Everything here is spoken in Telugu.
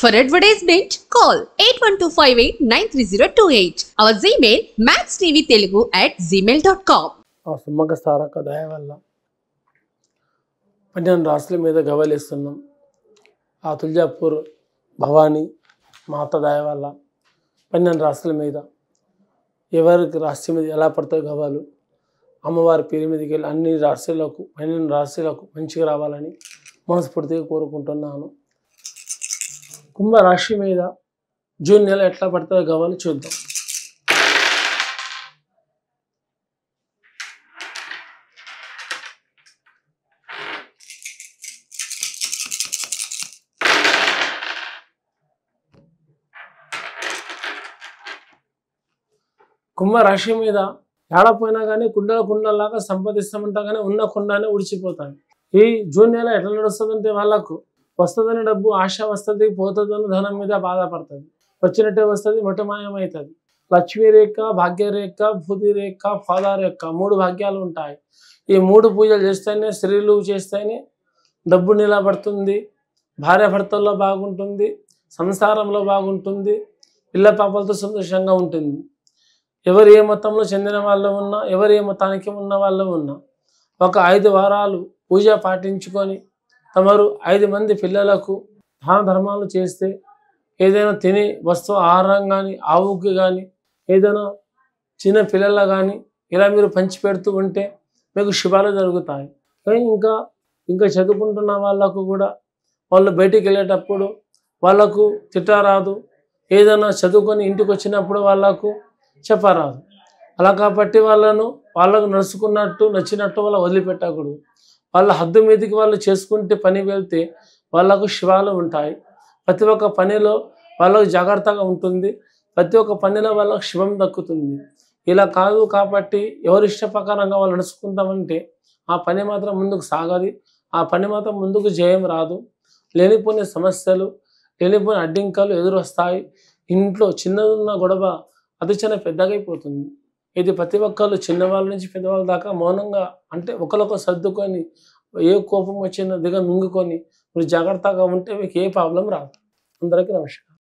For advertisement, call 8125893028. Our Gmail maxtvtelugu@gmail.com. ఆ సుమ్మక సారక దయ వల్ల 12 రాష్ట్రాల మీద గవ్వలేస్తున్నాం. ఆ తుల్జాపూర్ భవానీ మాత దయ వల్ల 12 రాష్ట్రాల మీద ఎవరికి రాష్ట్రం మీద ఎలా పడతాయి గవ్వలు అమ్మవారి పేరు మీదకి వెళ్ళి అన్ని రాష్ట్రాలకు 12 రాష్ట్రాలకు మంచిగా రావాలని మనస్ఫూర్తిగా కోరుకుంటున్నాను. కుంభరాశి మీద జూన్ నెల ఎట్లా పడతాయో గవ్వలు చూద్దాం. కుంభరాశి మీద ఏడపోయినా కానీ కుండలాగా సంపాదిస్తామంటా కానీ ఉన్న కుండానే ఉడిచిపోతాయి. ఈ జూన్ నెల ఎట్లా నడుస్తుందంటే వాళ్ళకు వస్తుందని డబ్బు ఆశ వస్తుంది, పోతుందని ధనం మీద బాధపడుతుంది. వచ్చినట్టే వస్తుంది, మొట్టమాయమవుతుంది. లక్ష్మీ రేఖ, భాగ్యరేఖ, భూతి రేఖ, ఫాదా రేఖ 3 భాగ్యాలు ఉంటాయి. ఈ 3 పూజలు చేస్తేనే, స్త్రీలు చేస్తేనే డబ్బు నిలబడుతుంది, భార్యాభర్తల్లో బాగుంటుంది, సంసారంలో బాగుంటుంది, పిల్ల పాపలతో సంతోషంగా ఉంటుంది. ఎవరు ఏ మతంలో చెందిన వాళ్ళు ఉన్నా, ఎవరు ఏ మతానికి ఉన్న వాళ్ళు ఉన్నా ఒక 5 వారాలు పూజ పాటించుకొని తమరు 5 మంది పిల్లలకు దాన ధర్మాలు చేస్తే, ఏదైనా తిని వస్తువు ఆహారం కానీ, ఆవుకి కానీ, ఏదైనా చిన్న పిల్లల కానీ ఇలా మీరు పంచి పెడుతూ ఉంటే మీకు శుభాలు జరుగుతాయి. ఇంకా చదువుకుంటున్న వాళ్ళకు కూడా వాళ్ళు బయటికి వెళ్ళేటప్పుడు వాళ్ళకు తిట్టరాదు, ఏదైనా చదువుకొని ఇంటికి వచ్చినప్పుడు వాళ్ళకు చెప్పరాదు. అలా కాబట్టి వాళ్ళకు నడుచుకున్నట్టు నచ్చినట్టు వాళ్ళు వదిలిపెట్టకూడదు. వాళ్ళ హద్దు మీదకి వాళ్ళు చేసుకుంటే పని వెళ్తే వాళ్ళకు శుభాలు ఉంటాయి. ప్రతి ఒక్క పనిలో వాళ్ళకు జాగ్రత్తగా ఉంటుంది, ప్రతి ఒక్క పనిలో వాళ్ళకు శుభం దక్కుతుంది. ఇలా కాదు కాబట్టి ఎవరి ఇష్ట ప్రకారంగా వాళ్ళు నడుచుకుంటామంటే ఆ పని మాత్రం ముందుకు సాగది, ఆ పని మాత్రం ముందుకు జయం రాదు. లేనిపోయిన సమస్యలు, లేనిపోయిన అడ్డంకాలు ఎదురొస్తాయి. ఇంట్లో చిన్నదున్న గొడవ అది చాలా పెద్దగైపోతుంది. ఇది ప్రతి ఒక్కళ్ళు చిన్నవాళ్ళ నుంచి పెద్దవాళ్ళ దాకా మౌనంగా అంటే ఒకరికొకరు సర్దుకొని ఏ కోపం వచ్చినా దిగ మింగుకొని మీరు జాగ్రత్తగా ఉంటే మీకు ఏ ప్రాబ్లం రాదు. అందరికీ నమస్కారం.